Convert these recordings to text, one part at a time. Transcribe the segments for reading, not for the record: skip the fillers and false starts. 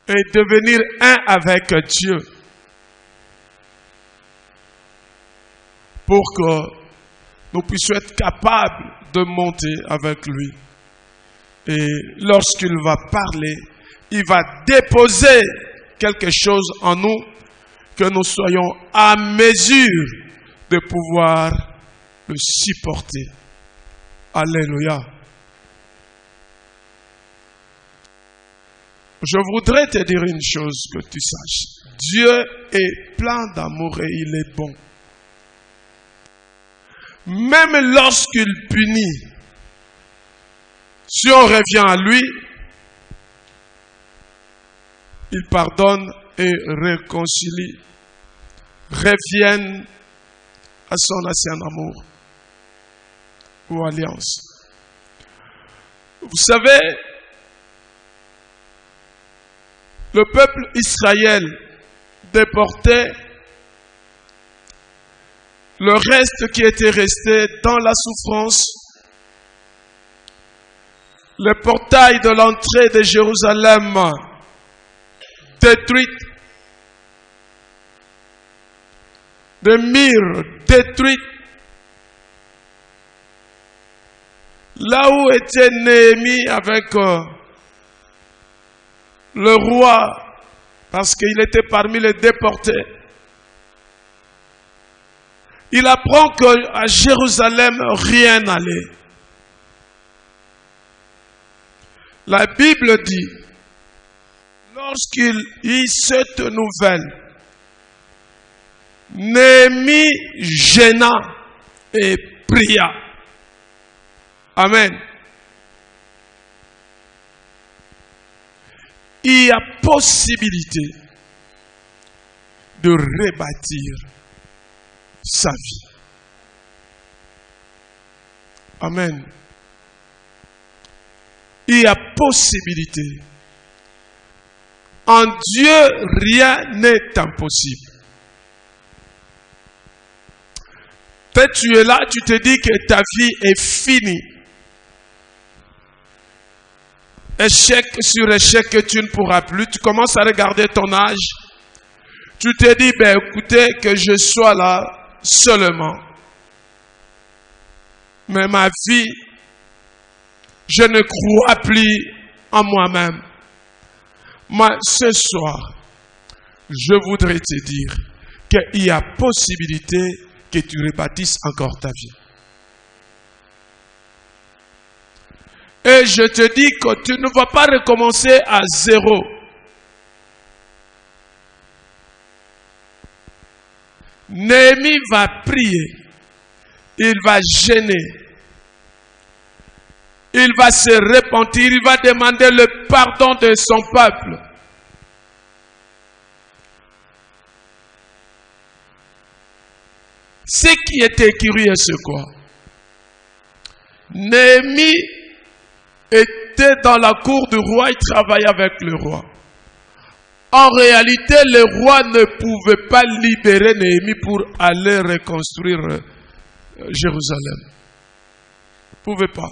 et devenir un avec Dieu pour que nous puissions être capables de monter avec lui. Et lorsqu'il va parler, il va déposer quelque chose en nous que nous soyons à mesure de pouvoir le supporter. Alléluia. Je voudrais te dire une chose que tu saches. Dieu est plein d'amour et il est bon. Même lorsqu'il punit, si on revient à lui, il pardonne et réconcilie, reviennent à son ancien amour ou alliance. Vous savez, le peuple Israël déporté, le reste qui était resté dans la souffrance, le portail de l'entrée de Jérusalem détruit, des murs détruits, là où était Néhémie avec le roi, parce qu'il était parmi les déportés. Il apprend qu'à Jérusalem, rien n'allait. La Bible dit, lorsqu'il eut cette nouvelle, Néhémie gêna et pria. Amen. Il y a possibilité de rebâtir sa vie. Amen. Il y a possibilité. En Dieu, rien n'est impossible. Peut-être tu es là, tu te dis que ta vie est finie. Échec sur échec que tu ne pourras plus. Tu commences à regarder ton âge. Tu te dis, ben écoutez, que je sois là seulement. Mais ma vie, je ne crois plus en moi-même. Mais ce soir, je voudrais te dire qu'il y a possibilité que tu rebâtisses encore ta vie. Et je te dis que tu ne vas pas recommencer à zéro. Néhémie va prier. Il va gêner. Il va se repentir. Il va demander le pardon de son peuple. Ce qui était curieux, c'est quoi? Néhémie était dans la cour du roi, il travaillait avec le roi. En réalité, le roi ne pouvait pas libérer Néhémie pour aller reconstruire Jérusalem. Il ne pouvait pas.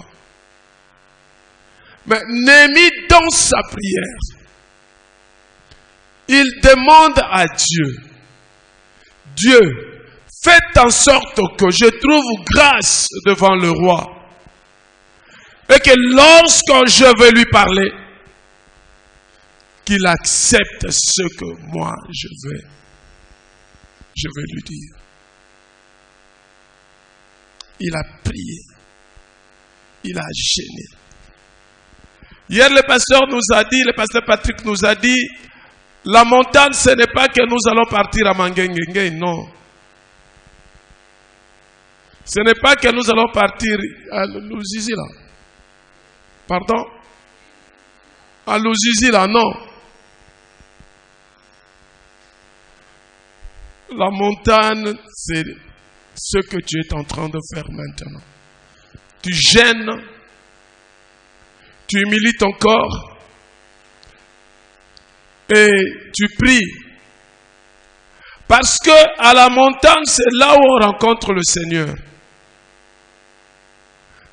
Mais Néhémie, dans sa prière, il demande à Dieu, Dieu, faites en sorte que je trouve grâce devant le roi. Et que lorsque je vais lui parler, qu'il accepte ce que moi je vais lui dire. Il a prié. Il a gêné. Hier, le pasteur Patrick nous a dit, la montagne, ce n'est pas que nous allons partir à Mangengengue, non. Ce n'est pas que nous allons partir à Louzizi là. Pardon? À Louzizi là, non. La montagne, c'est ce que tu es en train de faire maintenant. Tu gênes, tu humilies ton corps et tu pries. Parce que à la montagne, c'est là où on rencontre le Seigneur.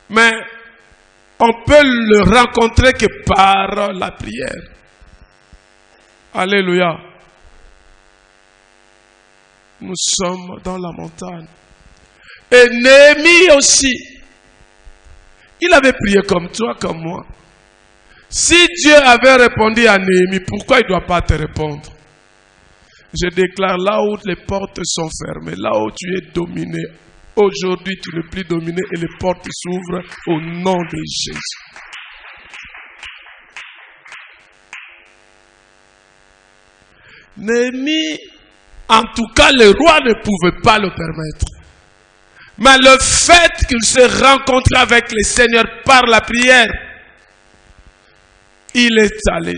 Mais on peut le rencontrer que par la prière. Alléluia. Nous sommes dans la montagne. Et Néhémie aussi. Il avait prié comme toi, comme moi. Si Dieu avait répondu à Néhémie, pourquoi il ne doit pas te répondre? Je déclare, là où les portes sont fermées, là où tu es dominé, aujourd'hui tu n'es plus dominé et les portes s'ouvrent au nom de Jésus. Néhémie, en tout cas, le roi ne pouvait pas le permettre. Mais le fait qu'il se rencontre avec le Seigneur par la prière, il est allé.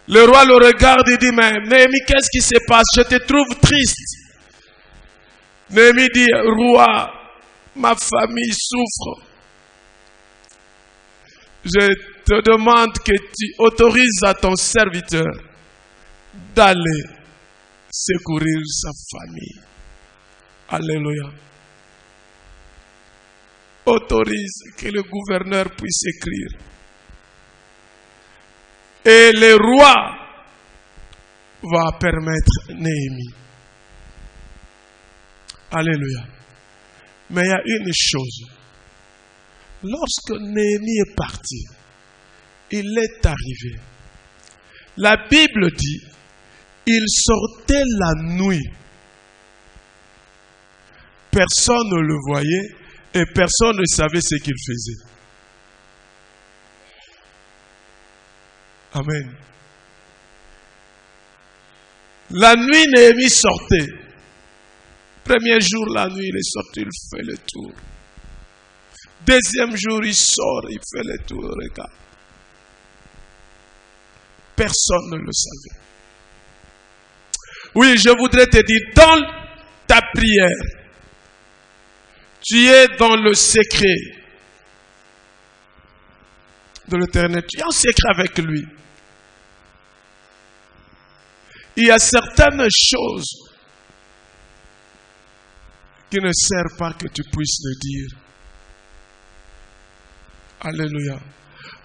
Le roi le regarde et dit, mais Néhémie, qu'est-ce qui se passe? Je te trouve triste. Néhémie dit, roi, ma famille souffre. Je te demande que tu autorises à ton serviteur d'aller secourir sa famille. Alléluia. Autorise que le gouverneur puisse écrire. Et le roi va permettre Néhémie. Alléluia. Mais il y a une chose. Lorsque Néhémie est parti, il est arrivé. La Bible dit, il sortait la nuit. Personne ne le voyait et personne ne savait ce qu'il faisait. Amen. La nuit, Néhémie sortait. Premier jour, la nuit, il est sorti, il fait le tour. Deuxième jour, il sort, il fait le tour, regarde. Personne ne le savait. Oui, je voudrais te dire, dans ta prière, tu es dans le secret de l'Éternel. Tu es en secret avec lui. Il y a certaines choses qui ne servent pas que tu puisses le dire. Alléluia.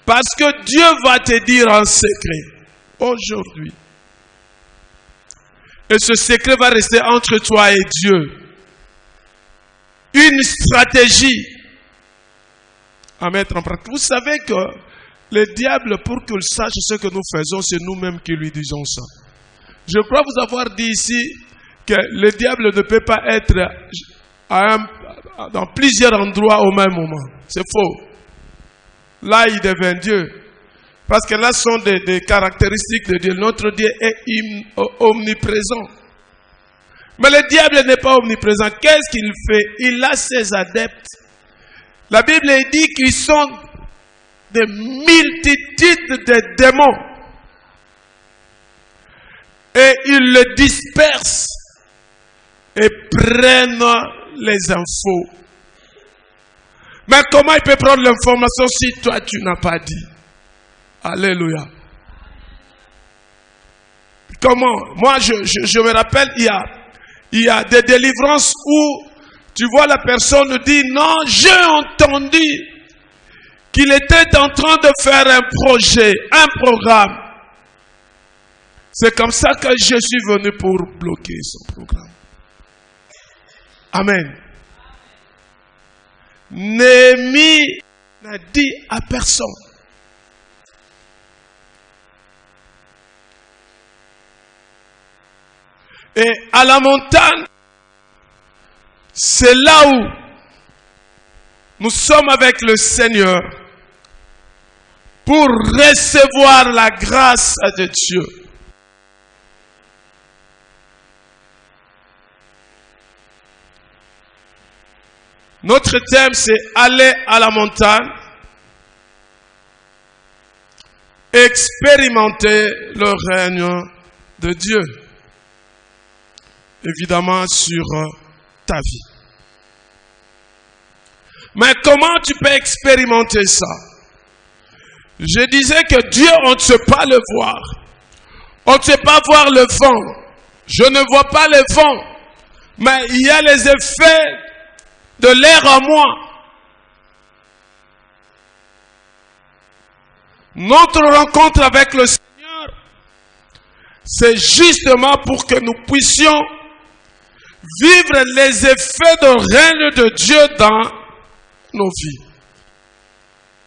Parce que Dieu va te dire en secret aujourd'hui. Et ce secret va rester entre toi et Dieu. Une stratégie à mettre en pratique. Vous savez que le diable, pour qu'il sache ce que nous faisons, c'est nous-mêmes qui lui disons ça. Je crois vous avoir dit ici que le diable ne peut pas être dans plusieurs endroits au même moment. C'est faux. Là, il devient Dieu. Parce que là, ce sont des caractéristiques de Dieu. Notre Dieu est omniprésent. Mais le diable n'est pas omniprésent. Qu'est-ce qu'il fait? Il a ses adeptes. La Bible dit qu'ils sont des multitudes de démons. Et ils le dispersent et prennent les infos. Mais comment il peut prendre l'information si toi tu n'as pas dit? Alléluia. Comment? Moi je me rappelle, il y a des délivrances où tu vois la personne dit non, j'ai entendu qu'il était en train de faire un projet, un programme. C'est comme ça que je suis venu pour bloquer son programme. Amen. Néhémie n'a dit à personne. Et à la montagne, c'est là où nous sommes avec le Seigneur pour recevoir la grâce de Dieu. Notre thème, c'est aller à la montagne, expérimenter le règne de Dieu. Évidemment, sur ta vie. Mais comment tu peux expérimenter ça? Je disais que Dieu, on ne sait pas le voir. On ne sait pas voir le vent. Je ne vois pas le vent. Mais il y a les effets de l'air en moi. Notre rencontre avec le Seigneur c'est justement pour que nous puissions vivre les effets de règne de Dieu dans nos vies.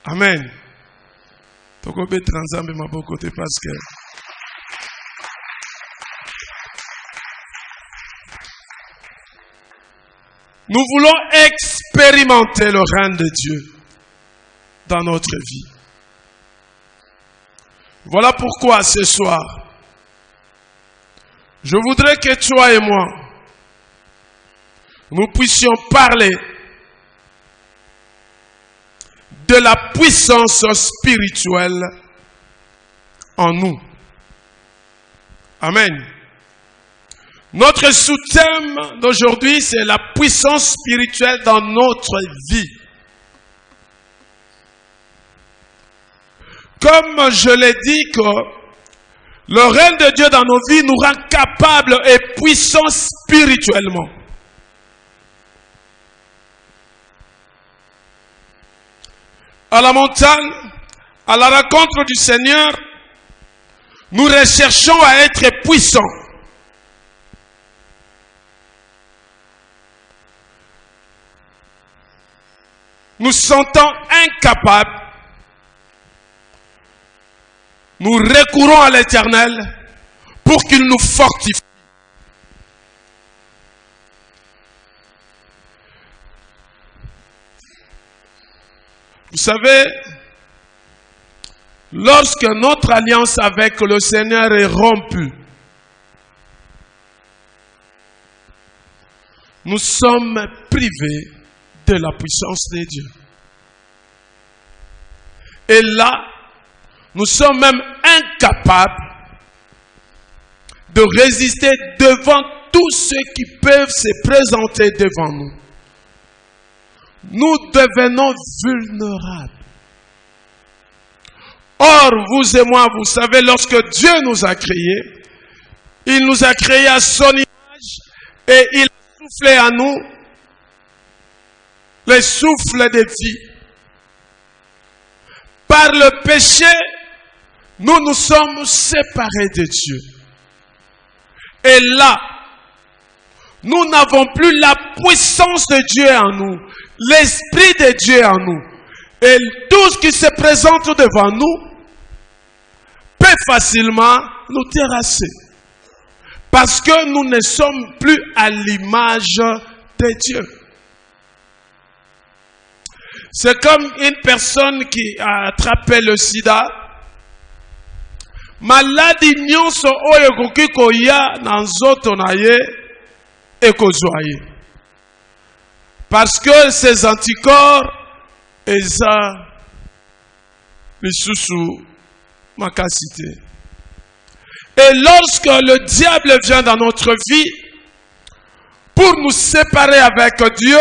Amen. Nous voulons expérimenter le règne de Dieu dans notre vie. Voilà pourquoi ce soir, je voudrais que toi et moi, nous puissions parler de la puissance spirituelle en nous. Amen. Notre sous-thème d'aujourd'hui, c'est la puissance spirituelle dans notre vie. Comme je l'ai dit, que le règne de Dieu dans nos vies nous rend capables et puissants spirituellement. À la montagne, à la rencontre du Seigneur, nous recherchons à être puissants. Nous sentons incapables. Nous recourons à l'Éternel pour qu'il nous fortifie. Vous savez, lorsque notre alliance avec le Seigneur est rompue, nous sommes privés de la puissance de Dieu. Et là, nous sommes même incapables de résister devant tous ceux qui peuvent se présenter devant nous. Nous devenons vulnérables. Or, vous et moi, vous savez, lorsque Dieu nous a créés, il nous a créés à son image et il a soufflé à nous le souffle de vie. Par le péché, nous nous sommes séparés de Dieu. Et là, nous n'avons plus la puissance de Dieu en nous, l'Esprit de Dieu en nous. Et tout ce qui se présente devant nous peut facilement nous terrasser. Parce que nous ne sommes plus à l'image de Dieu. C'est comme une personne qui a attrapé le sida. Maladie nyonso oyo koki koya na nzoto na ye ekozwa ye. Parce que ces anticorps eza lisusu makasité. Et lorsque le diable vient dans notre vie pour nous séparer avec Dieu,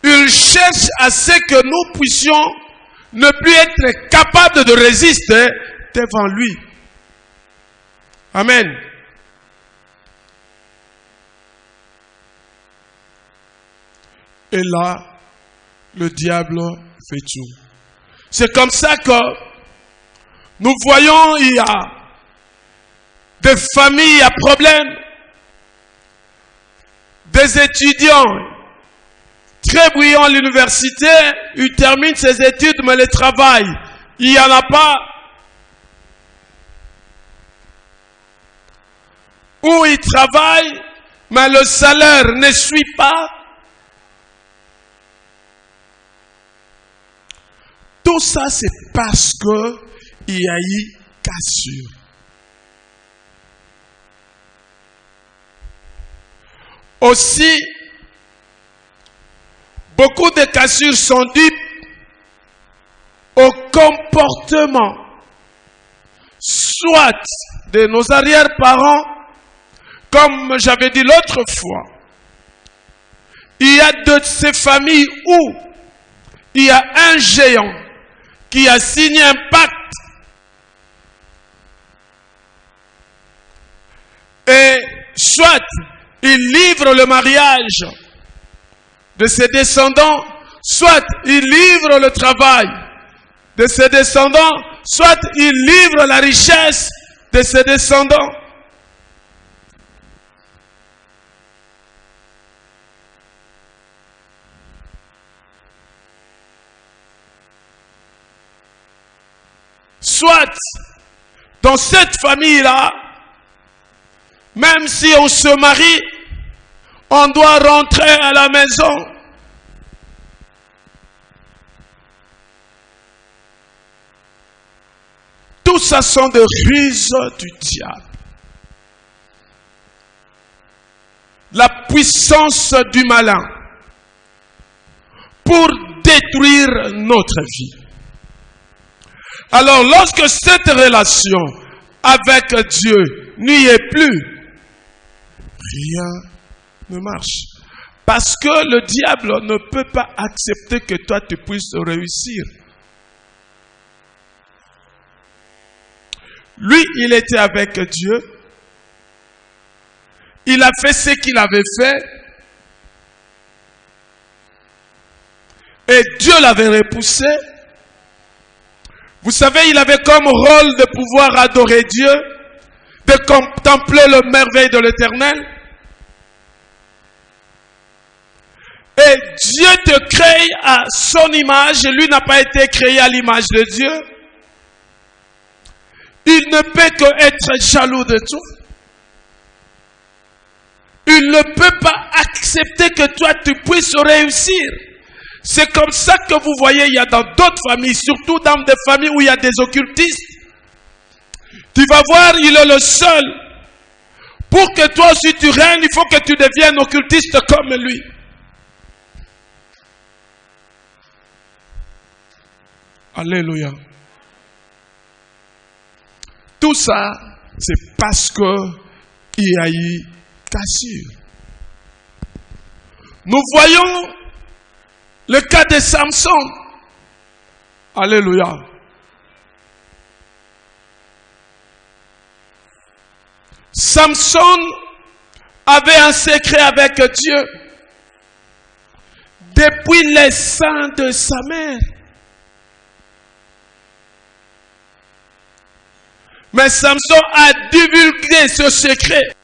il cherche à ce que nous puissions ne plus être capables de résister devant lui. Amen. Et là, le diable fait tout. C'est comme ça que nous voyons, il y a des familles à problème, des étudiants très brillants à l'université, ils terminent ses études, mais le travail, il n'y en a pas. Ou ils travaillent, mais le salaire ne suit pas. Tout ça, c'est parce qu'il y a eu cassure. Aussi, beaucoup de cassures sont dues au comportement, soit de nos arrière-parents, comme j'avais dit l'autre fois. Il y a de ces familles où il y a un géant qui a signé un pacte. Et soit il livre le mariage de ses descendants, soit il livre le travail de ses descendants, soit il livre la richesse de ses descendants. Soit, dans cette famille-là, même si on se marie, on doit rentrer à la maison. Tout ça sont des ruses du diable. La puissance du malin pour détruire notre vie. Alors, lorsque cette relation avec Dieu n'y est plus, rien ne marche. Parce que le diable ne peut pas accepter que toi tu puisses réussir. Lui, il était avec Dieu. Il a fait ce qu'il avait fait. Et Dieu l'avait repoussé. Vous savez, il avait comme rôle de pouvoir adorer Dieu, de contempler le merveille de l'Éternel. Et Dieu te crée à son image, et lui n'a pas été créé à l'image de Dieu. Il ne peut qu'être jaloux de toi. Il ne peut pas accepter que toi tu puisses réussir. C'est comme ça que vous voyez, il y a dans d'autres familles, surtout dans des familles où il y a des occultistes. Tu vas voir, il est le seul. Pour que toi aussi tu règnes, il faut que tu deviennes occultiste comme lui. Alléluia. Tout ça, c'est parce qu'il y a eu cassure. Nous voyons le cas de Samson. Alléluia. Samson avait un secret avec Dieu depuis les seins de sa mère. Mais Samson a divulgué ce secret.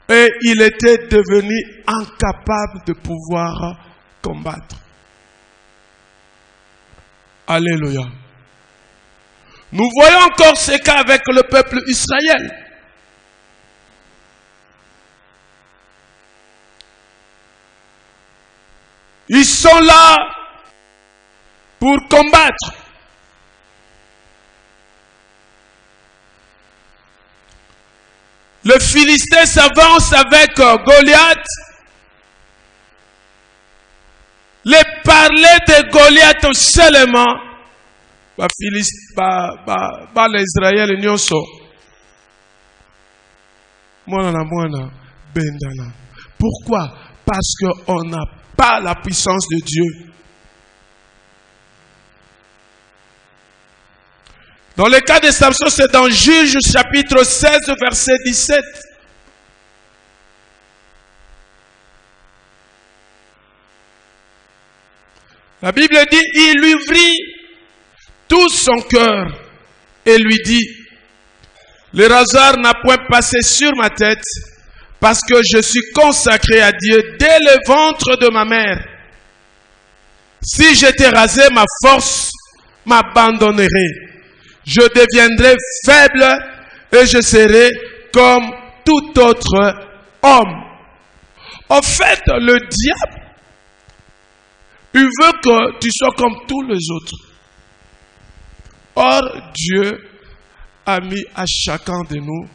Et il était devenu incapable de pouvoir combattre. Alléluia. Nous voyons encore ce cas avec le peuple Israël. Ils sont là pour combattre. Le Philistin s'avance avec Goliath. Les parler de Goliath seulement. Les Israéliens nyonso. Pourquoi? Parce qu'on n'a pas la puissance de Dieu. Dans le cas de Samson, c'est dans Juge chapitre 16, verset 17. La Bible dit, il lui ouvrit tout son cœur et lui dit, le rasoir n'a point passé sur ma tête parce que je suis consacré à Dieu dès le ventre de ma mère. Si j'étais rasé, ma force m'abandonnerait. Je deviendrai faible et je serai comme tout autre homme. En fait, le diable, il veut que tu sois comme tous les autres. Or, Dieu a mis à chacun de nous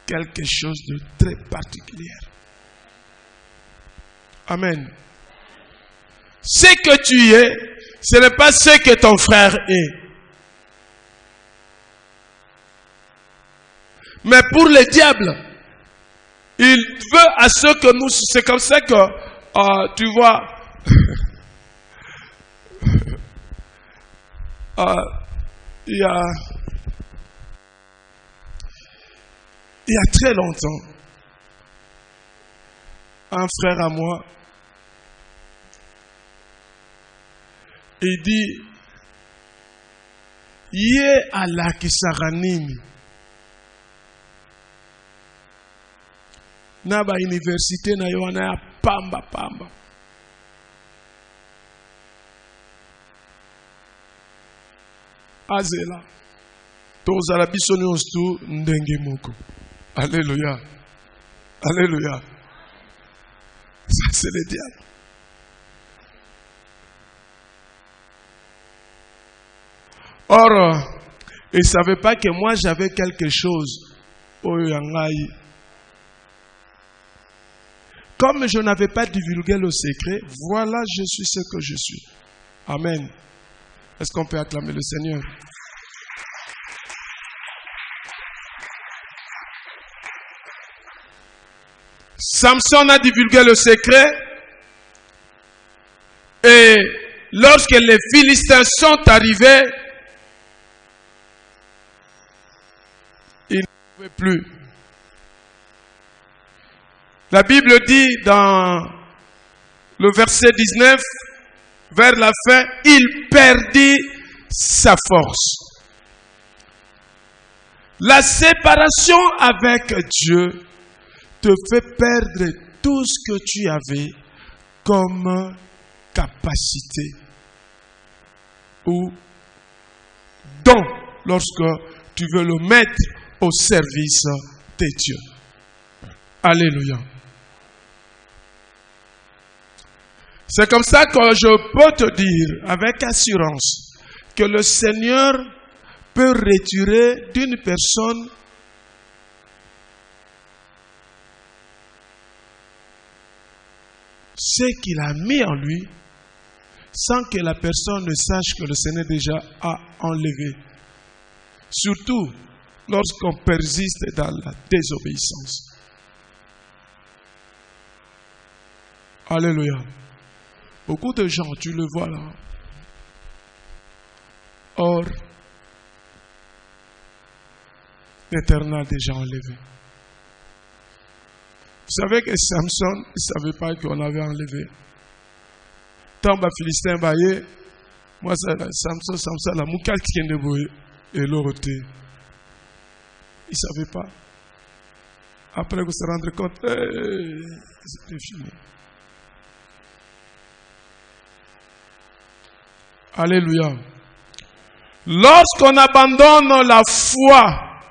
quelque chose de très particulier. Amen. Ce que tu es, ce n'est pas ce que ton frère est. Mais pour le diable, il veut à ce que nous... C'est comme ça que, tu vois, il y a très longtemps, un frère à moi, il dit, Ye alakisaka nini? Na ba université na yo wana ya pamba pamba. Azela. Tozala biso nyonso ndenge moko. Alléluia. Alléluia. Ça c'est le diable. Or, il ne savait pas que moi j'avais quelque chose. Comme je n'avais pas divulgué le secret, voilà, je suis ce que je suis. Amen. Est-ce qu'on peut acclamer le Seigneur? Samson a divulgué le secret et lorsque les Philistins sont arrivés, ils ne pouvaient plus. La Bible dit dans le verset 19, vers la fin, il perdit sa force. La séparation avec Dieu te fait perdre tout ce que tu avais comme capacité ou don lorsque tu veux le mettre au service de Dieu. Alléluia. C'est comme ça que je peux te dire avec assurance que le Seigneur peut retirer d'une personne ce qu'il a mis en lui sans que la personne ne sache que le Seigneur déjà a enlevé. Surtout lorsqu'on persiste dans la désobéissance. Alléluia. Beaucoup de gens, tu le vois là. Or, l'Éternel a déjà enlevé. Vous savez que Samson ne savait pas qu'on avait enlevé. Tant que Philistin baillé, moi, Samson, la mouka qui est debout et l'autre. Il ne savait pas. Après, vous se rendez compte, c'était fini. Alléluia. Lorsqu'on abandonne la foi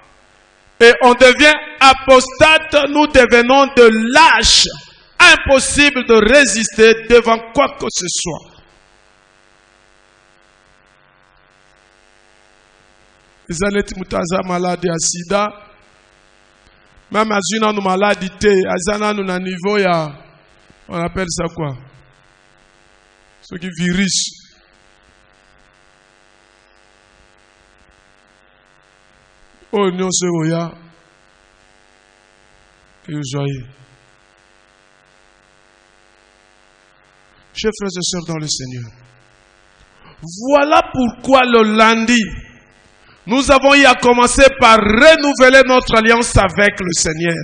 et on devient apostate, nous devenons de lâches. Impossible de résister devant quoi que ce soit. Les alliés mutaza maladie à sida, même à une maladie T, à un niveau ya, on appelle ça quoi? Ce qui virus. Oh non, c'est Oya. Et joyeux. Chers frères et sœurs dans le Seigneur, voilà pourquoi le lundi, nous avons eu à commencer par renouveler notre alliance avec le Seigneur.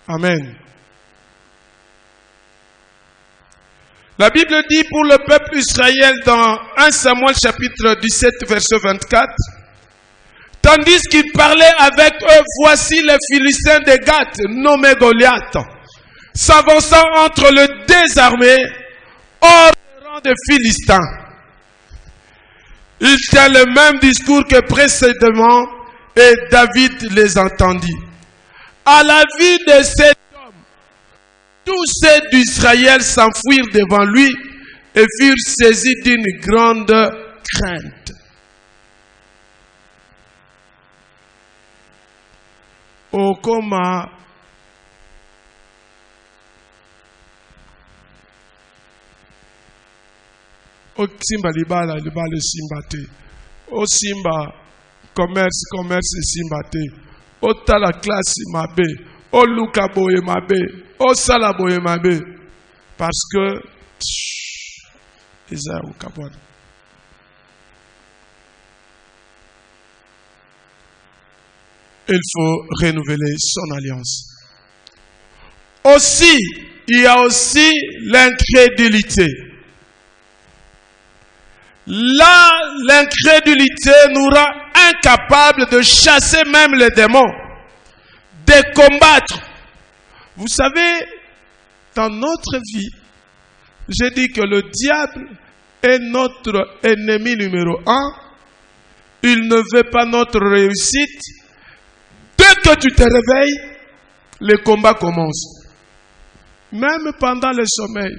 Amen. La Bible dit pour le peuple Israël dans 1 Samuel chapitre 17 verset 24, tandis qu'il parlait avec eux, voici les Philistins de Gath, nommés Goliath, s'avançant entre les deux armées, hors des rangs des Philistins. Il tient le même discours que précédemment, et David les entendit. À la vue de cet homme, tous ceux d'Israël s'enfuirent devant lui et furent saisis d'une grande crainte. Okoma o simba libala simba te. O simba commerce simba te. O tala classe mabe. O luka boye mabe. O sala boye mabe. Parce que Isaïe ou Kabouane. Il faut renouveler son alliance. Aussi, il y a aussi l'incrédulité. Là, l'incrédulité nous rend incapables de chasser même les démons, de combattre. Vous savez, dans notre vie, j'ai dit que le diable est notre ennemi numéro 1. Il ne veut pas notre réussite. Dès que tu te réveilles, le combat commence. Même pendant le sommeil.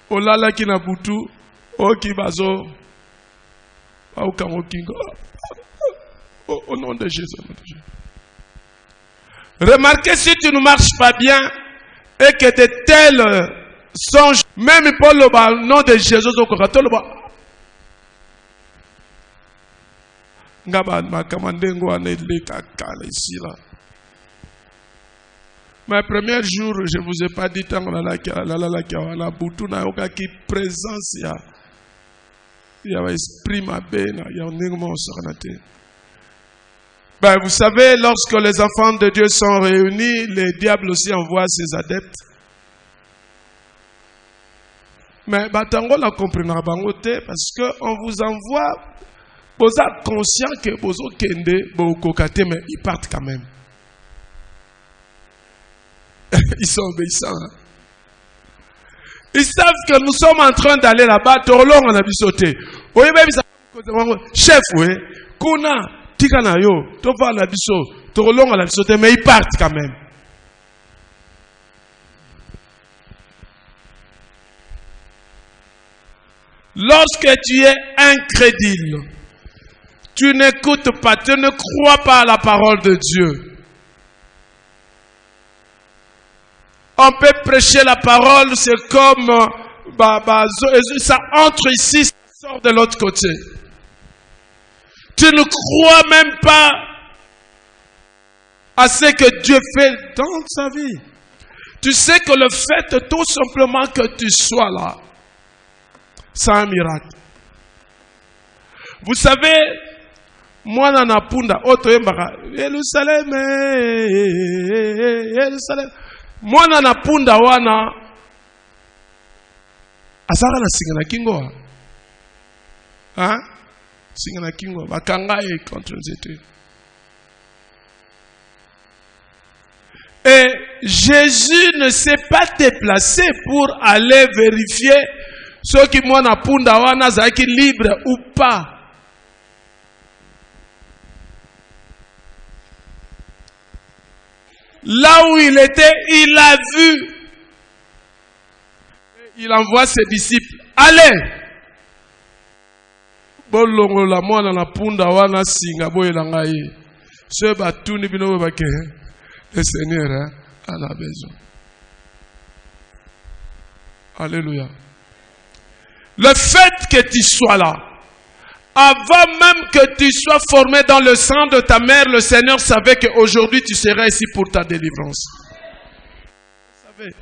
Oh là là qui n'a boutou, oh qui bazo, au nom de Jésus. Remarquez, si tu ne marches pas bien et que de tels songes, même pour le nom de Jésus, mais premier jour, je ne vous ai pas dit tant la boutou n'a aucun présence, il y a esprit ma benne, il y a un énorme sornate. Ben, vous savez, lorsque les enfants de Dieu sont réunis, les diables aussi envoient ses adeptes. Mais batango la comprendra bangote parce que on vous envoie, vous êtes conscient que vous êtes mais ils partent quand même. Ils sont obéissants. Hein? Ils savent que nous sommes en train d'aller là-bas. Torlong on a vu sauter. Oui, même chef, oui. Kuna, Tikanayo, Tofa la biso. Torlong on a vu sauter, mais ils partent quand même. Lorsque tu es incrédule, tu n'écoutes pas, tu ne crois pas à la parole de Dieu. On peut prêcher la parole, c'est comme ça entre ici, ça sort de l'autre côté. Tu ne crois même pas à ce que Dieu fait dans sa vie. Tu sais que le fait tout simplement que tu sois là, c'est un miracle. Vous savez, moi nana punda oto yembaka Yerusalem, Yerusalem. Moi nana punda wana asaka na singa na kingo. Hein? Singa na kingo bakanga e contre nzete. Et Jésus ne s'est pas déplacé pour aller vérifier ceux qui moi na punda wana zaki libre ou pas. Là où il était, il a vu. Il envoie ses disciples. Allez! Bolongo la mwana na punda wana singa boyela ngai. Ce batuni bino bake. Le Seigneur en a besoin. Alléluia. Le fait que tu sois là, avant même que tu sois formé dans le sang de ta mère, le Seigneur savait qu'aujourd'hui tu serais ici pour ta délivrance. Vous savez,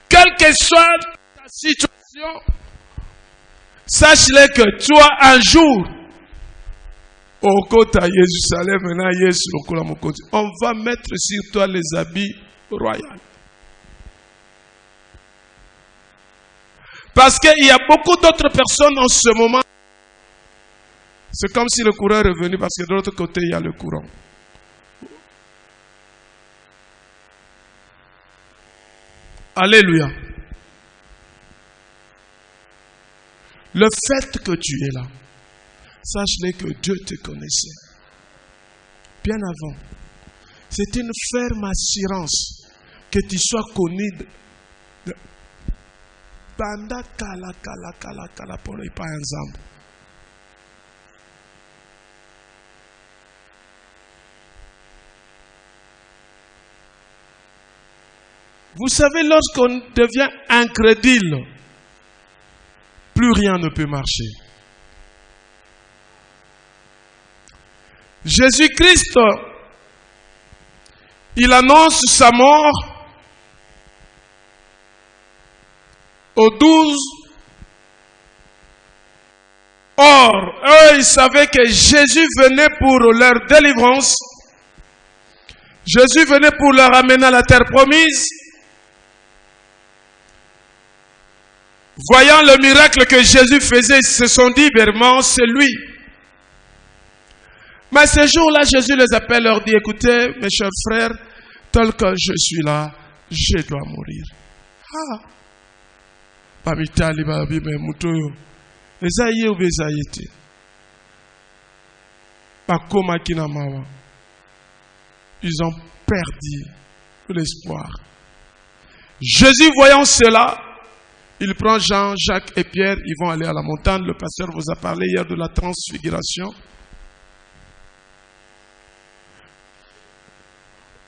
quelle que soit ta situation, sache-le que toi, un jour, au côté à Jérusalem, on va mettre sur toi les habits royaux. Parce qu'il y a beaucoup d'autres personnes en ce moment. C'est comme si le courant est revenu parce que de l'autre côté, il y a le courant. Alléluia. Le fait que tu es là, sache-le que Dieu te connaissait. Bien avant. C'est une ferme assurance que tu sois connu de Banda kala pour les pas ensemble. Vous savez, lorsqu'on devient incrédule, plus rien ne peut marcher. Jésus-Christ, il annonce sa mort aux 12. Or, eux, ils savaient que Jésus venait pour leur délivrance. Jésus venait pour leur amener à la terre promise. Voyant le miracle que Jésus faisait, ils se sont dit, vraiment, c'est lui. Mais ce jour-là, Jésus les appelle, leur dit, écoutez, mes chers frères, tel que je suis là, je dois mourir. Ah! Pamitali babi me mutoyo. Ezaye ou bezayete. Bakoma kinamawa. Ils ont perdu l'espoir. Jésus, voyant cela, il prend Jean, Jacques et Pierre, ils vont aller à la montagne. Le pasteur vous a parlé hier de la transfiguration.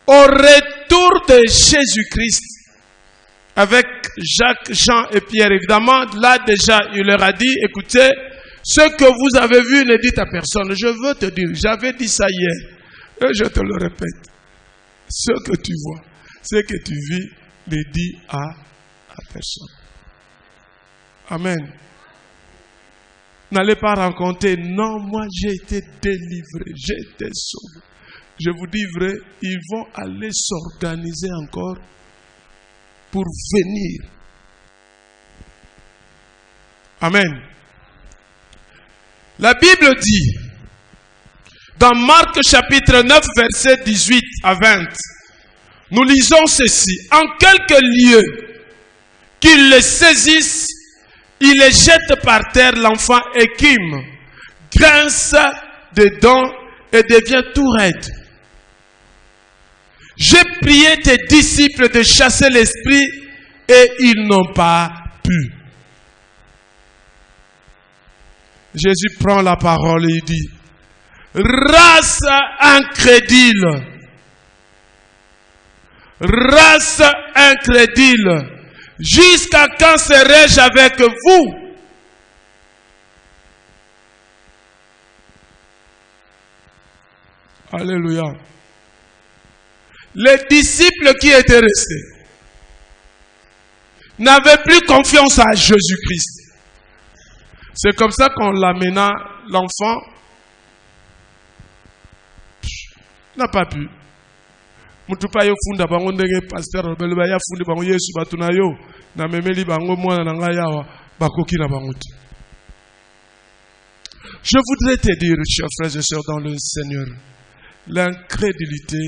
Au retour de Jésus-Christ, avec Jacques, Jean et Pierre, évidemment, là déjà, il leur a dit, écoutez, ce que vous avez vu, ne dites à personne. Je veux te dire, j'avais dit ça hier, et je te le répète. Ce que tu vois, ce que tu vis, ne dis à personne. Amen. N'allez pas raconter, non, moi j'ai été délivré, j'ai été sauvé. Je vous dis vrai, ils vont aller s'organiser encore pour venir. Amen. La Bible dit, dans Marc chapitre 9, verset 18 à 20, nous lisons ceci. En quelques lieux, qu'ils le saisissent, ils le jettent par terre, l'enfant écume, grince des dents et devient tout raide. J'ai prié tes disciples de chasser l'esprit et ils n'ont pas pu. Jésus prend la parole et il dit, race incrédule, race incrédule, jusqu'à quand serai-je avec vous? Alléluia. Les disciples qui étaient restés n'avaient plus confiance à Jésus-Christ. C'est comme ça qu'on l'amena, l'enfant n'a pas pu. Mutupa yo funda bango ndenge pasteur Robert ba ya fundi bango Yesu batuna yo na memeli bango mwana na ngai yawa bakoki na bango. Je voudrais te dire, chers frères et sœurs dans le Seigneur, l'incrédulité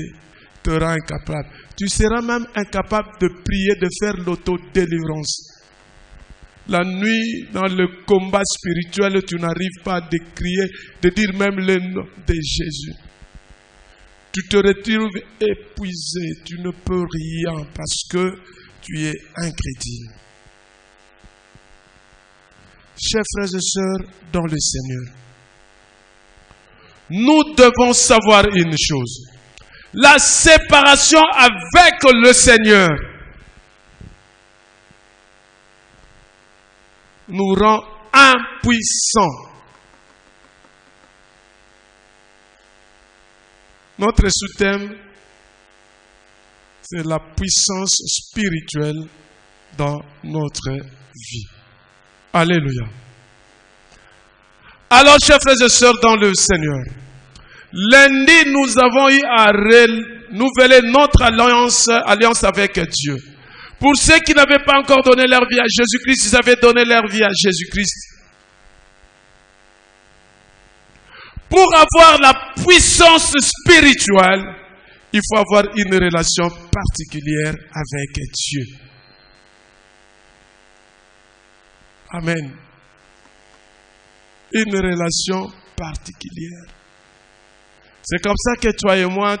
te rend incapable. Tu seras même incapable de prier, de faire l'autodélivrance. La nuit, dans le combat spirituel, tu n'arrives pas à décrier, de dire même le nom de Jésus. Tu te retrouves épuisé, tu ne peux rien parce que tu es incrédule. Chers frères et sœurs, dans le Seigneur, nous devons savoir une chose. La séparation avec le Seigneur nous rend impuissants. Notre sous-thème, c'est la puissance spirituelle dans notre vie. Alléluia. Alors, chers frères et sœurs dans le Seigneur, lundi, nous avons eu à renouveler notre alliance avec Dieu. Pour ceux qui n'avaient pas encore donné leur vie à Jésus-Christ, ils avaient donné leur vie à Jésus-Christ. Pour avoir la puissance spirituelle, il faut avoir une relation particulière avec Dieu. Amen. Une relation particulière. C'est comme ça que toi et moi,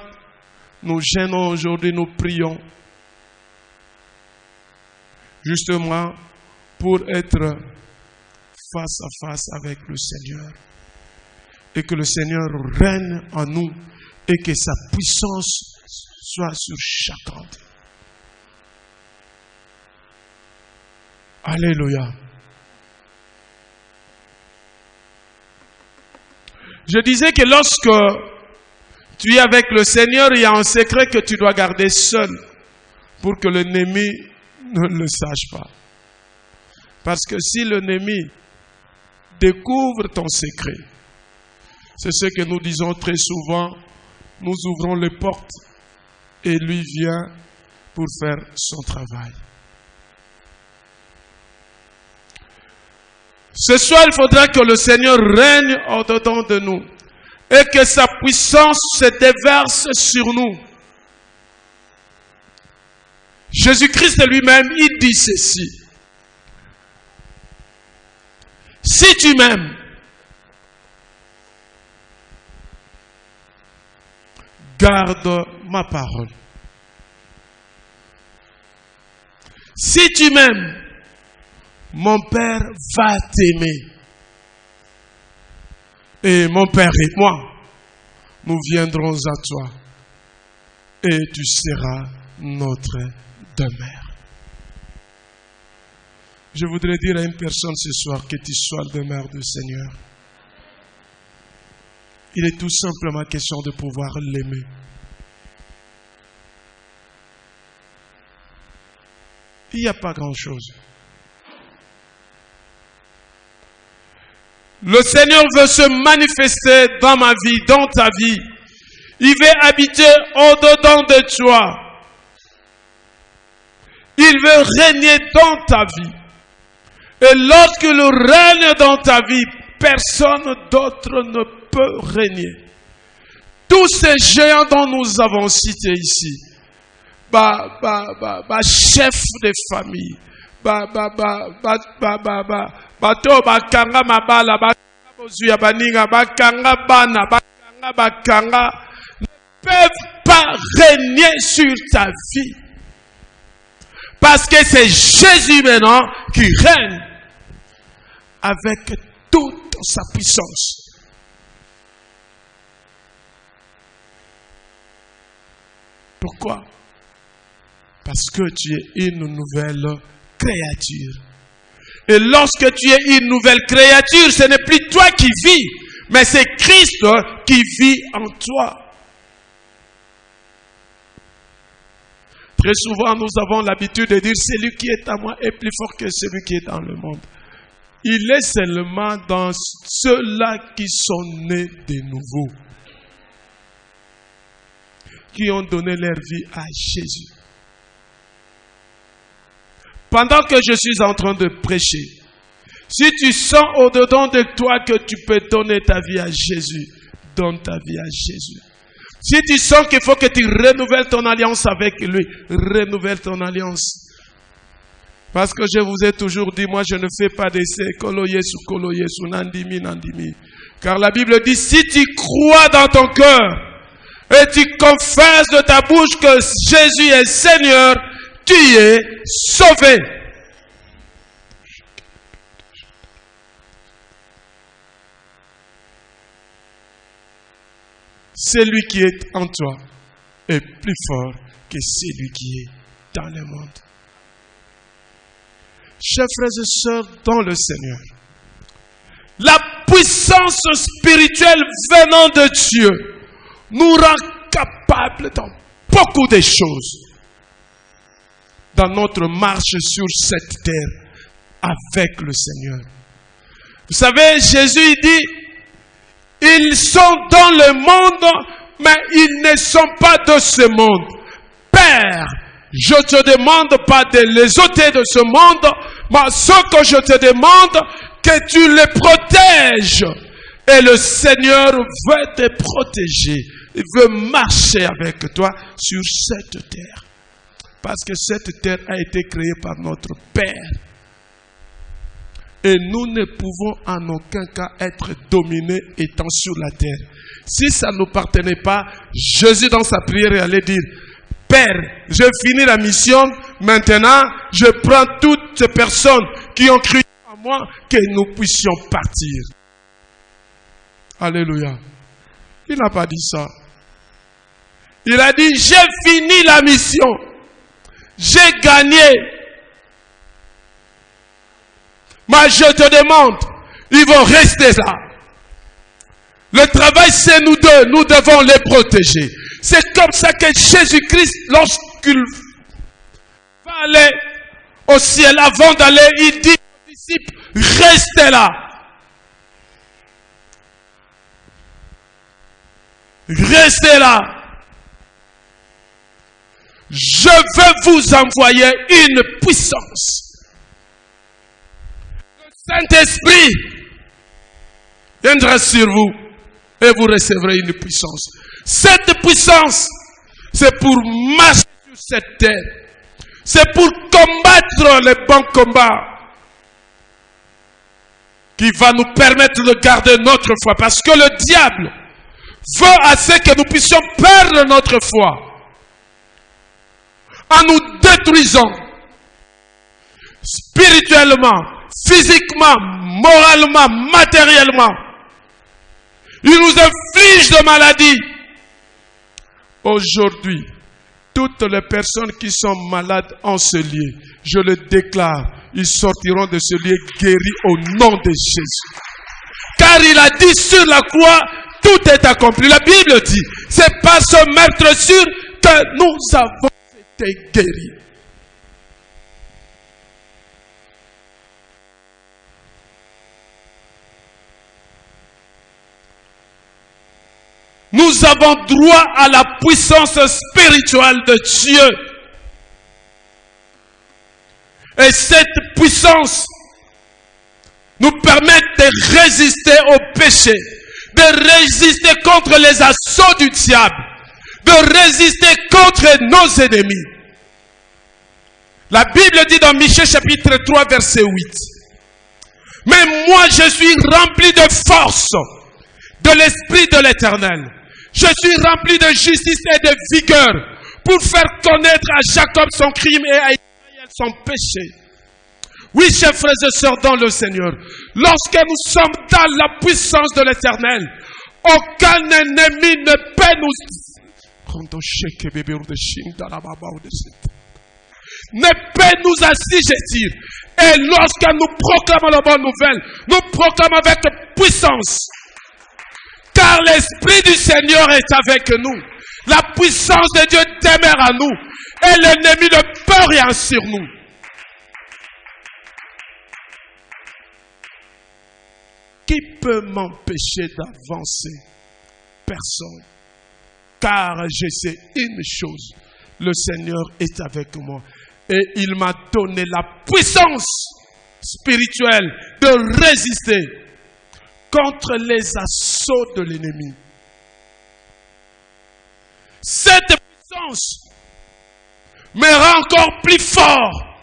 nous gênons aujourd'hui, nous prions. Justement, pour être face à face avec le Seigneur. Et que le Seigneur règne en nous et que sa puissance soit sur chacun. Alléluia. Je disais que lorsque tu es avec le Seigneur, il y a un secret que tu dois garder seul pour que l'ennemi ne le sache pas. Parce que si l'ennemi découvre ton secret, c'est ce que nous disons très souvent, nous ouvrons les portes et lui vient pour faire son travail. Ce soir, il faudra que le Seigneur règne au-dedans de nous et que sa puissance se déverse sur nous. Jésus-Christ lui-même, il dit ceci. Si tu m'aimes, garde ma parole. Si tu m'aimes, mon Père va t'aimer. Et mon Père et moi, nous viendrons à toi. Et tu seras notre demeure. Je voudrais dire à une personne ce soir que tu sois le demeure du Seigneur. Il est tout simplement question de pouvoir l'aimer. Il n'y a pas grand-chose. Le Seigneur veut se manifester dans ma vie, dans ta vie. Il veut habiter au-dedans de toi. Il veut régner dans ta vie. Et lorsqu'il règne dans ta vie, personne d'autre ne peut régner. Tous ces géants dont nous avons cités ici, chef de famille, bato bakanga mabala, bakanga bozuya baninga, bakanga bana, bakanga ne peuvent pas régner sur ta vie. Parce que c'est Jésus maintenant qui règne avec toute sa puissance. Pourquoi? Parce que tu es une nouvelle créature. Et lorsque tu es une nouvelle créature, ce n'est plus toi qui vis, mais c'est Christ qui vit en toi. Très souvent, nous avons l'habitude de dire « celui qui est à moi est plus fort que celui qui est dans le monde ». Il est seulement dans ceux-là qui sont nés de nouveau, qui ont donné leur vie à Jésus. Pendant que je suis en train de prêcher, si tu sens au-dedans de toi que tu peux donner ta vie à Jésus, donne ta vie à Jésus. Si tu sens qu'il faut que tu renouvelles ton alliance avec lui, renouvelle ton alliance. Parce que je vous ai toujours dit, moi je ne fais pas d'essai, kolo yesu, nandimi. Car la Bible dit, si tu crois dans ton cœur et tu confesses de ta bouche que Jésus est Seigneur, tu es sauvé. Celui qui est en toi est plus fort que celui qui est dans le monde. Chers frères et sœurs dans le Seigneur, la puissance spirituelle venant de Dieu nous rend capables dans beaucoup de choses dans notre marche sur cette terre avec le Seigneur. Vous savez, Jésus dit, ils sont dans le monde, mais ils ne sont pas de ce monde. Père, je te demande pas de les ôter de ce monde, mais ce que je te demande, que tu les protèges. Et le Seigneur veut te protéger. Il veut marcher avec toi sur cette terre. Parce que cette terre a été créée par notre Père. Et nous ne pouvons en aucun cas être dominés étant sur la terre. Si ça ne nous appartenait pas, Jésus dans sa prière allait dire, Père, je finis la mission, maintenant je prends toutes ces personnes qui ont cru en moi, que nous puissions partir. Alléluia. Il n'a pas dit ça. Il a dit, j'ai fini la mission. J'ai gagné. Mais je te demande, ils vont rester là. Le travail, c'est nous deux. Nous devons les protéger. C'est comme ça que Jésus-Christ, lorsqu'il va aller au ciel, avant d'aller, il dit aux disciples, restez là. Restez là. je veux vous envoyer une puissance. Le Saint-Esprit viendra sur vous et vous recevrez une puissance. Cette puissance, c'est pour marcher sur cette terre. C'est pour combattre les bons combats qui va nous permettre de garder notre foi. Parce que le diable veut à ce que nous puissions perdre notre foi en nous détruisant spirituellement, physiquement, moralement, matériellement. Il nous inflige de maladies. Aujourd'hui, toutes les personnes qui sont malades en ce lieu, je le déclare, ils sortiront de ce lieu guéris au nom de Jésus. Car il a dit sur la croix, tout est accompli. La Bible dit, c'est par ce meurtrissure que nous avons été guéris. Nous avons droit à la puissance spirituelle de Dieu. Et cette puissance nous permet de résister au péché, de résister contre les assauts du diable, de résister contre nos ennemis. La Bible dit dans Michée chapitre 3 verset 8. Mais moi je suis rempli de force de l'Esprit de l'Éternel. Je suis rempli de justice et de vigueur pour faire connaître à Jacob son crime et à Israël son péché. Oui, chers frères et sœurs dans le Seigneur, lorsque nous sommes dans la puissance de l'Éternel, aucun ennemi ne peut nous assujettir. Et lorsque nous proclamons la bonne nouvelle, nous proclamons avec puissance. Car l'Esprit du Seigneur est avec nous. La puissance de Dieu demeure à nous. Et l'ennemi ne peut rien sur nous. Qui peut m'empêcher d'avancer? Personne. Car je sais une chose. Le Seigneur est avec moi. Et il m'a donné la puissance spirituelle de résister contre les assauts de l'ennemi. Cette puissance me rend encore plus fort.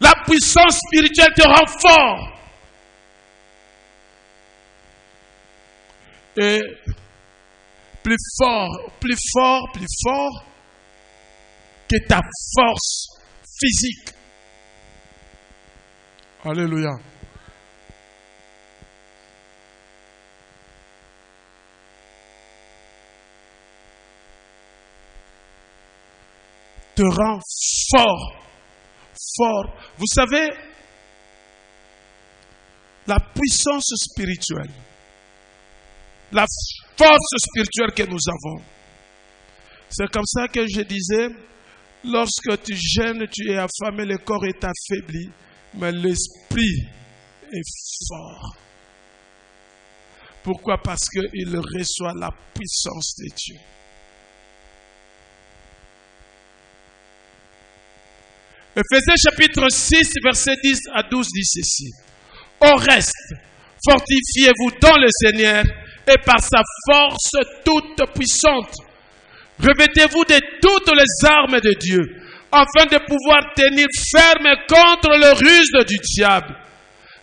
La puissance spirituelle te rend fort. Et plus fort que ta force physique. Alléluia. Te rend fort. Vous savez, la puissance spirituelle, la force spirituelle que nous avons, c'est comme ça que je disais, lorsque tu jeûnes, tu es affamé, le corps est affaibli, mais l'esprit est fort. Pourquoi? Parce qu'il reçoit la puissance de Dieu. Éphésiens chapitre 6, verset 10 à 12 dit ceci. Au reste, fortifiez-vous dans le Seigneur et par sa force toute puissante. Revêtez-vous de toutes les armes de Dieu, afin de pouvoir tenir ferme contre le ruse du diable.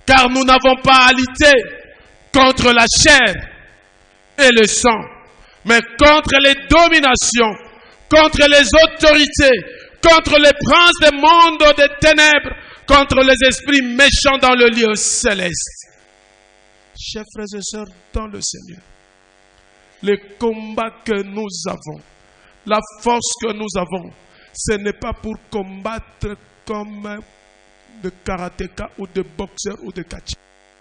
Car nous n'avons pas à lutter contre la chair et le sang, mais contre les dominations, contre les autorités, contre les princes des mondes des ténèbres, contre les esprits méchants dans le lieu céleste. Chers frères et sœurs dans le Seigneur, les combats que nous avons, la force que nous avons, ce n'est pas pour combattre comme de karatéka ou de boxeur ou de catch.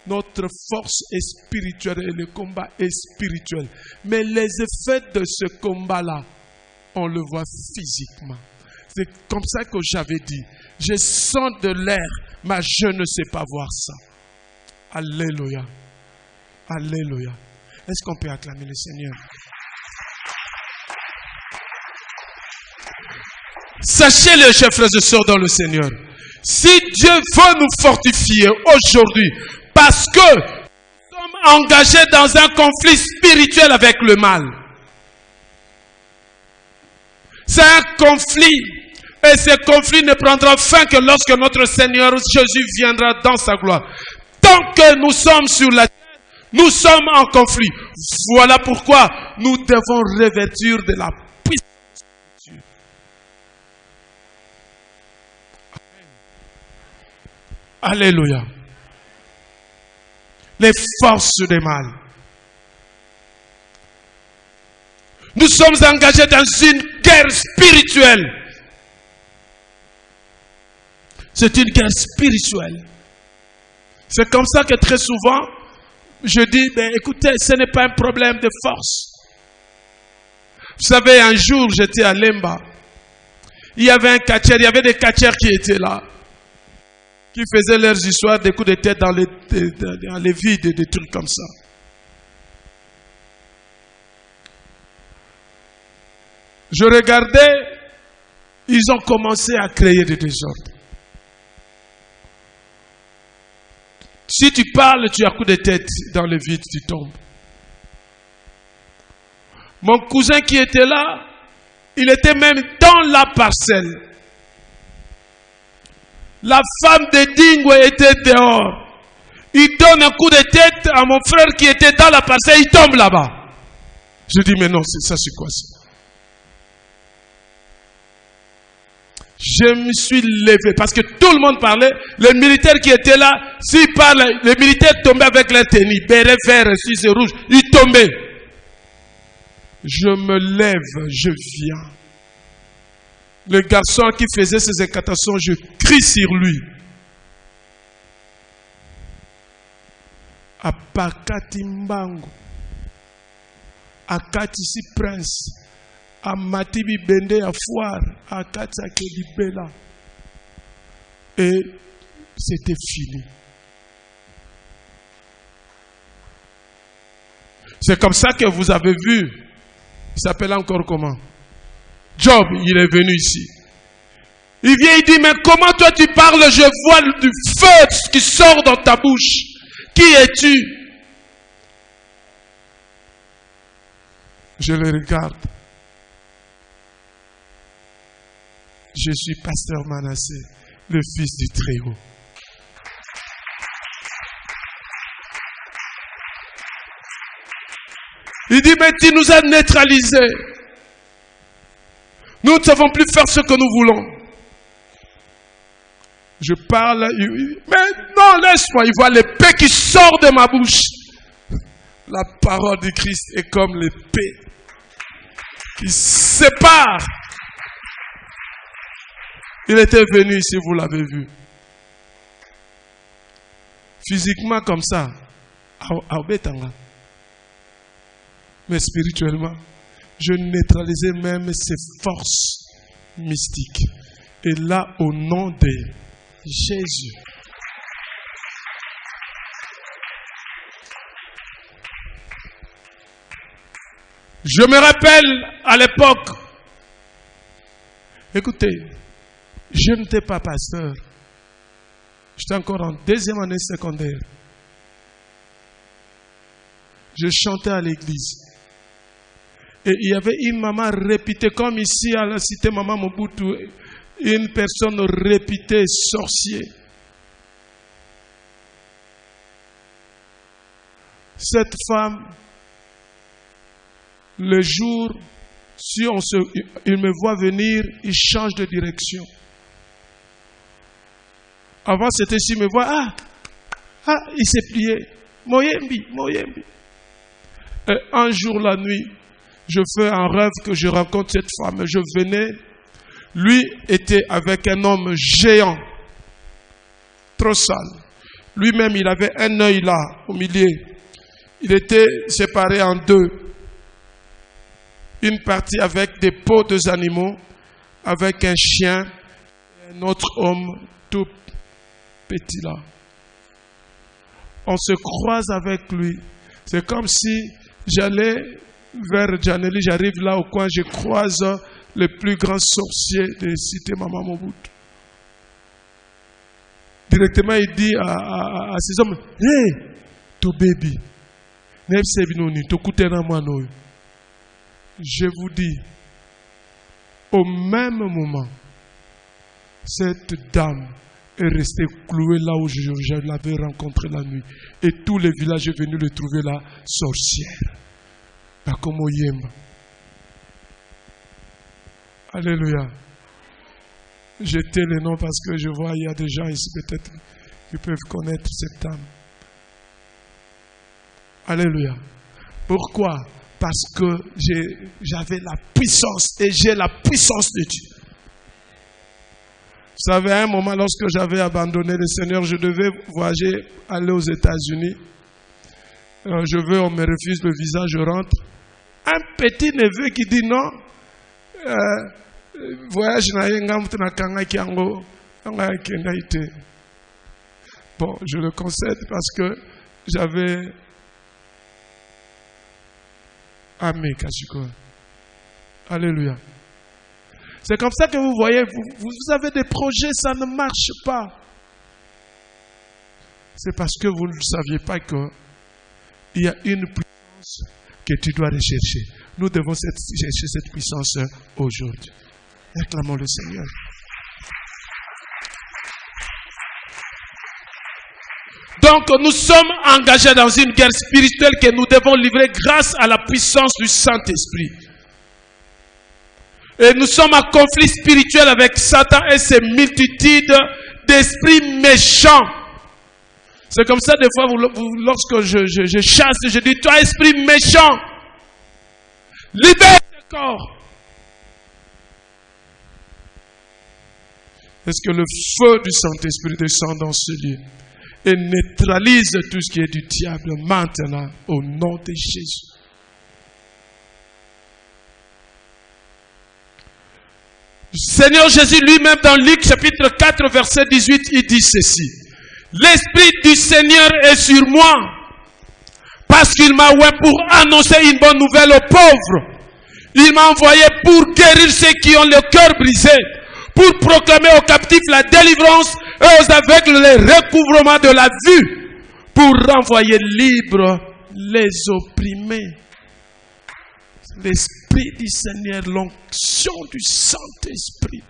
Notre force est spirituelle et le combat est spirituel. Mais les effets de ce combat-là, on le voit physiquement. C'est comme ça que j'avais dit. Je sens de l'air, mais je ne sais pas voir ça. Alléluia. Alléluia. Est-ce qu'on peut acclamer le Seigneur? Sachez les chers frères et sœurs dans le Seigneur. Si Dieu veut nous fortifier aujourd'hui, parce que nous sommes engagés dans un conflit spirituel avec le mal. C'est un conflit. Et ce conflit ne prendra fin que lorsque notre Seigneur Jésus viendra dans sa gloire. Tant que nous sommes sur la terre, nous sommes en conflit. Voilà pourquoi nous devons revêtir de la puissance de Dieu. Alléluia. Les forces du mal. Nous sommes engagés dans une guerre spirituelle. C'est une guerre spirituelle. C'est comme ça que très souvent, je dis, écoutez, ce n'est pas un problème de force. Vous savez, un jour, j'étais à Lemba. Il y avait un catcheur, il y avait des catcheurs qui étaient là, qui faisaient leurs histoires, des coups de tête dans les vides, des trucs comme ça. Je regardais, ils ont commencé à créer des désordres. Si tu parles, tu as coup de tête dans le vide, tu tombes. Mon cousin qui était là, il était même dans la parcelle. La femme de Dingwe était dehors. Il donne un coup de tête à mon frère qui était dans la parcelle, il tombe là-bas. Je dis, mais non, c'est quoi ça? Je me suis levé parce que tout le monde parlait. Les militaires qui étaient là, s'ils parlent, les militaires tombaient avec leur tenue, béret vert, si rouge, ils tombaient. Je me lève, je viens. Le garçon qui faisait ces incantations, je crie sur lui. Apakati mbango, akati si prince. Amatibi bende ya foire, akatsa kelibela. Et c'était fini. C'est comme ça que vous avez vu. Il s'appelle encore comment? Job, il est venu ici. Il vient, il dit, mais comment toi tu parles? Je vois du feu qui sort dans ta bouche. Qui es-tu? Je le regarde. Je suis pasteur Manassé, le fils du Très-Haut. Il dit, mais tu nous as neutralisés. Nous ne savons plus faire ce que nous voulons. Je parle, mais non, laisse-moi. Il voit l'épée qui sort de ma bouche. La parole du Christ est comme l'épée qui sépare. Il était venu ici, vous l'avez vu. Physiquement comme ça, à Obetanga. Mais spirituellement, je neutralisais même ces forces mystiques. Et là, au nom de Jésus. Je me rappelle à l'époque, écoutez, je n'étais pas pasteur. J'étais encore en deuxième année secondaire. Je chantais à l'église. Et il y avait une maman réputée, comme ici à la cité Maman Mobutu, une personne réputée sorcier. Cette femme, le jour, si il me voit venir, il change de direction. Avant, c'était s'il me voit, il s'est plié. Moyembi. Et un jour, la nuit, je fais un rêve que je rencontre cette femme. Je venais, lui était avec un homme géant, trop sale. Lui-même, il avait un œil là, au milieu. Il était séparé en deux. Une partie avec des peaux des animaux, avec un chien, et un autre homme tout petit là. On se croise avec lui. C'est comme si j'allais vers Janely, j'arrive là au coin, je croise le plus grand sorcier de cité Mama Mobutu. Directement, il dit à ces hommes, hey, to baby, je vous dis, au même moment, cette dame est restée clouée là où je l'avais rencontrée la nuit. Et tous les villages sont venus le trouver la sorcière. Alléluia. Jetez les noms parce que je vois il y a des gens ici peut-être qui peuvent connaître cette dame. Alléluia. Pourquoi? Parce que j'avais la puissance et j'ai la puissance de Dieu. Vous savez, à un moment, lorsque j'avais abandonné le Seigneur, je devais voyager, aller aux États-Unis. Je veux, on me refuse le visa, je rentre. Un petit neveu qui dit non. Voyage bon, je le concède parce que j'avais Amen, Kachiko. Alléluia. C'est comme ça que vous voyez, vous avez des projets, ça ne marche pas. C'est parce que vous ne saviez pas qu'il y a une puissance que tu dois rechercher. Nous devons chercher cette puissance aujourd'hui. Acclamons le Seigneur. Donc nous sommes engagés dans une guerre spirituelle que nous devons livrer grâce à la puissance du Saint-Esprit. Et nous sommes en conflit spirituel avec Satan et ses multitudes d'esprits méchants. C'est comme ça des fois, lorsque je chasse, je dis, toi esprit méchant, libère ton corps. Est-ce que le feu du Saint-Esprit descend dans ce lieu et neutralise tout ce qui est du diable maintenant au nom de Jésus? Seigneur Jésus lui-même dans Luc chapitre 4 verset 18, il dit ceci. L'Esprit du Seigneur est sur moi parce qu'il m'a envoyé pour annoncer une bonne nouvelle aux pauvres. Il m'a envoyé pour guérir ceux qui ont le cœur brisé, pour proclamer aux captifs la délivrance et aux aveugles le recouvrement de la vue, pour renvoyer libres les opprimés. L'Esprit du Seigneur, l'onction du Saint-Esprit.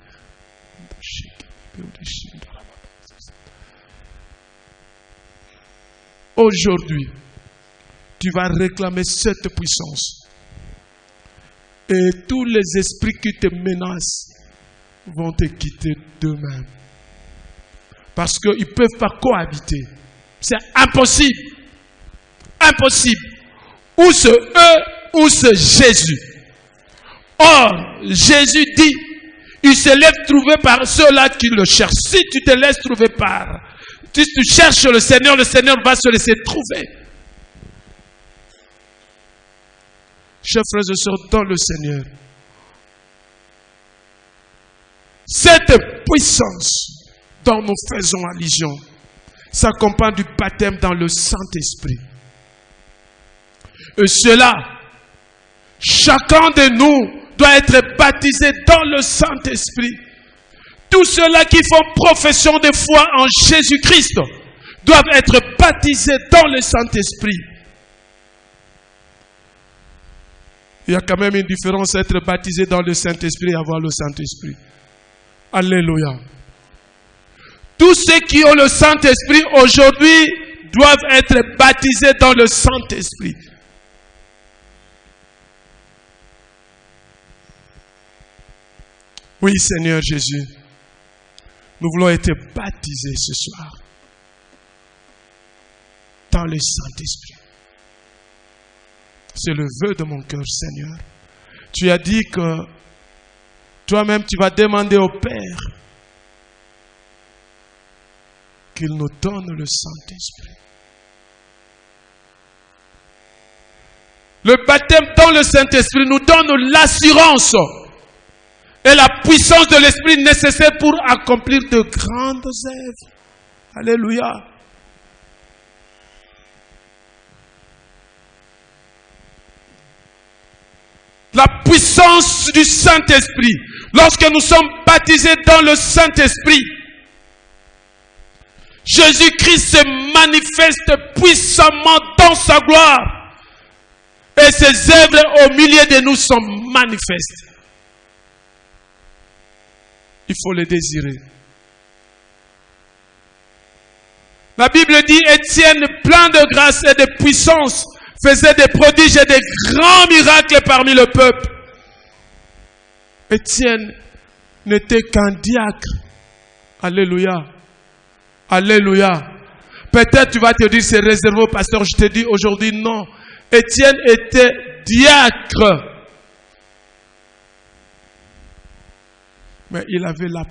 Aujourd'hui, tu vas réclamer cette puissance. Et tous les esprits qui te menacent vont te quitter d'eux-mêmes. Parce qu'ils ne peuvent pas cohabiter. C'est impossible. Impossible. Ou c'est eux, ou c'est Jésus. Or, Jésus dit, il se laisse trouver par ceux-là qui le cherchent. Si tu te laisses trouver si tu cherches le Seigneur va se laisser trouver. Chers frères et sœurs, dans le Seigneur, cette puissance dont nous faisons allusion s'accompagne du baptême dans le Saint-Esprit. Et cela, chacun de nous doit être baptisé dans le Saint-Esprit. Tous ceux-là qui font profession de foi en Jésus-Christ doivent être baptisés dans le Saint-Esprit. Il y a quand même une différence entre être baptisé dans le Saint-Esprit et avoir le Saint-Esprit. Alléluia. Tous ceux qui ont le Saint-Esprit aujourd'hui doivent être baptisés dans le Saint-Esprit. Oui, Seigneur Jésus, nous voulons être baptisés ce soir dans le Saint-Esprit. C'est le vœu de mon cœur, Seigneur. Tu as dit que toi-même, tu vas demander au Père qu'il nous donne le Saint-Esprit. Le baptême dans le Saint-Esprit nous donne l'assurance et la puissance de l'Esprit nécessaire pour accomplir de grandes œuvres. Alléluia. La puissance du Saint-Esprit. Lorsque nous sommes baptisés dans le Saint-Esprit, Jésus-Christ se manifeste puissamment dans sa gloire. Et ses œuvres au milieu de nous sont manifestes. Il faut les désirer. La Bible dit, Étienne, plein de grâce et de puissance, faisait des prodiges et des grands miracles parmi le peuple. Étienne n'était qu'un diacre. Alléluia. Alléluia. Peut-être tu vas te dire, c'est réservé au pasteur. Je te dis aujourd'hui, non. Étienne était diacre. Mais il avait la...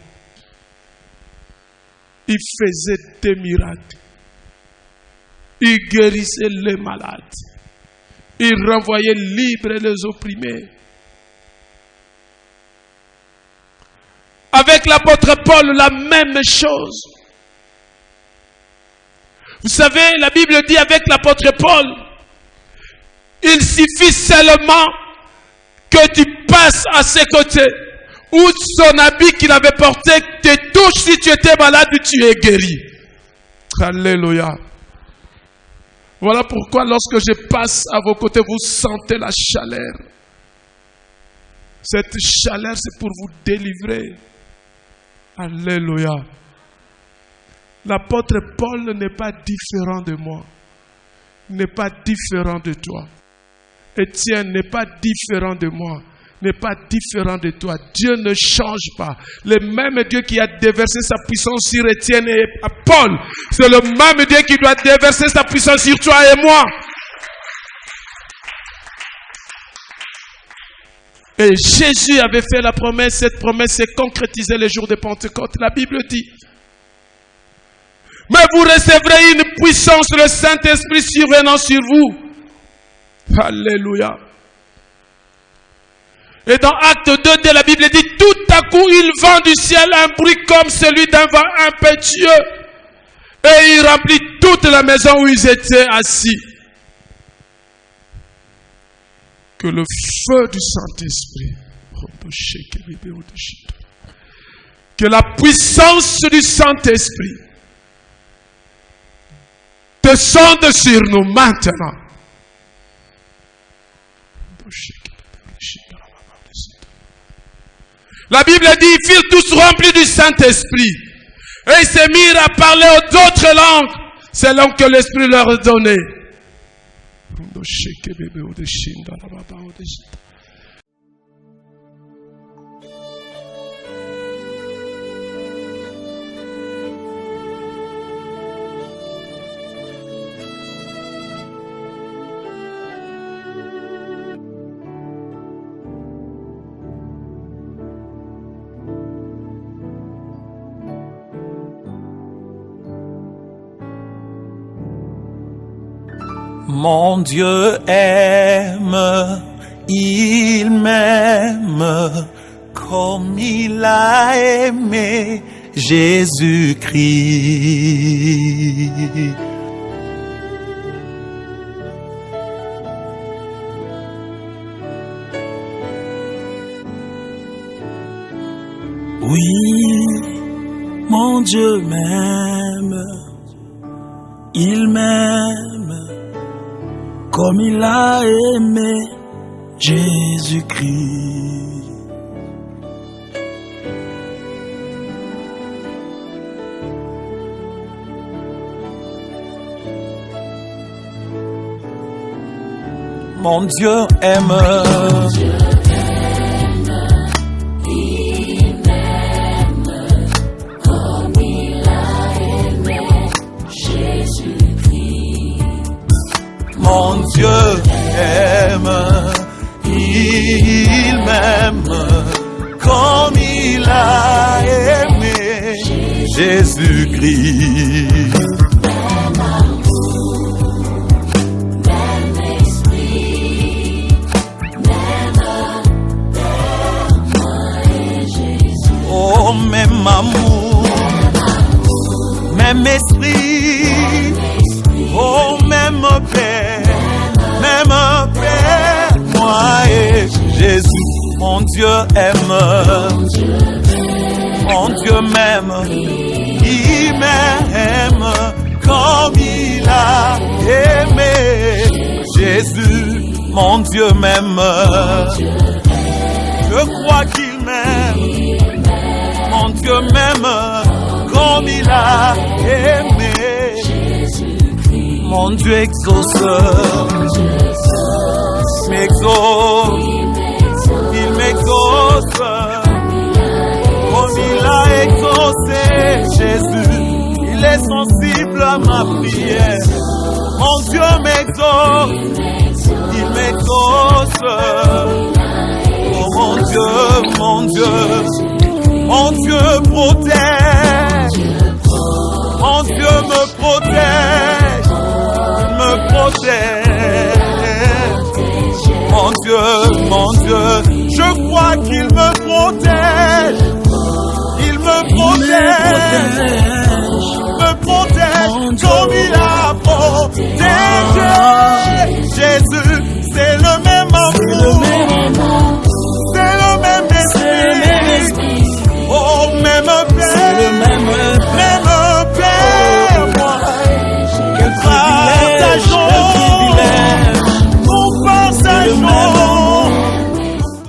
Il faisait des miracles. Il guérissait les malades. Il renvoyait libres les opprimés. Avec l'apôtre Paul, la même chose. Vous savez, la Bible dit avec l'apôtre Paul, il suffit seulement que tu passes à ses côtés, ou son habit qu'il avait porté te touche. Si tu étais malade, tu es guéri. Alléluia. Voilà pourquoi lorsque je passe à vos côtés, vous sentez la chaleur. Cette chaleur, c'est pour vous délivrer. Alléluia. L'apôtre Paul n'est pas différent de moi. N'est pas différent de toi. Étienne n'est pas différent de moi. N'est pas différent de toi. Dieu ne change pas. Le même Dieu qui a déversé sa puissance sur Étienne et Paul, c'est le même Dieu qui doit déverser sa puissance sur toi et moi. Et Jésus avait fait la promesse. Cette promesse s'est concrétisée le jour de Pentecôte. La Bible dit, mais vous recevrez une puissance, le Saint-Esprit survenant sur vous. Alléluia. Et dans Acte 2, la Bible dit, tout à coup, il vent du ciel un bruit comme celui d'un vent impétueux. Et il remplit toute la maison où ils étaient assis. Que le feu du Saint-Esprit, que la puissance du Saint-Esprit descende sur nous maintenant. La Bible dit, ils furent tous remplis du Saint-Esprit. Et ils se mirent à parler d'autres langues, selon que l'Esprit leur donnait. Mon Dieu aime, il m'aime, comme il a aimé Jésus-Christ. Oui, mon Dieu m'aime, il m'aime, comme il a aimé Jésus-Christ. Mon Dieu aime, il m'aime, comme il a aimé Jésus-Christ. mon Dieu aime, il m'aime, comme il a aimé Jésus-Christ. Oh, même amour, même esprit, oh, même paix, moi et Jésus, mon Dieu aime. Mon Dieu m'aime. Il m'aime comme il a aimé. Jésus, mon Dieu m'aime. Je crois qu'il m'aime. Mon Dieu m'aime comme il a aimé. Mon Dieu exauce, m'exauce, il m'exauce, comme il a exaucé. Jésus, il est sensible à ma prière. Mon Dieu m'exauce, il m'exauce. Oh mon Dieu, mon Dieu, mon Dieu protège. Mon Dieu me protège, me protège. Mon Dieu, je crois qu'il me protège. Il me protège.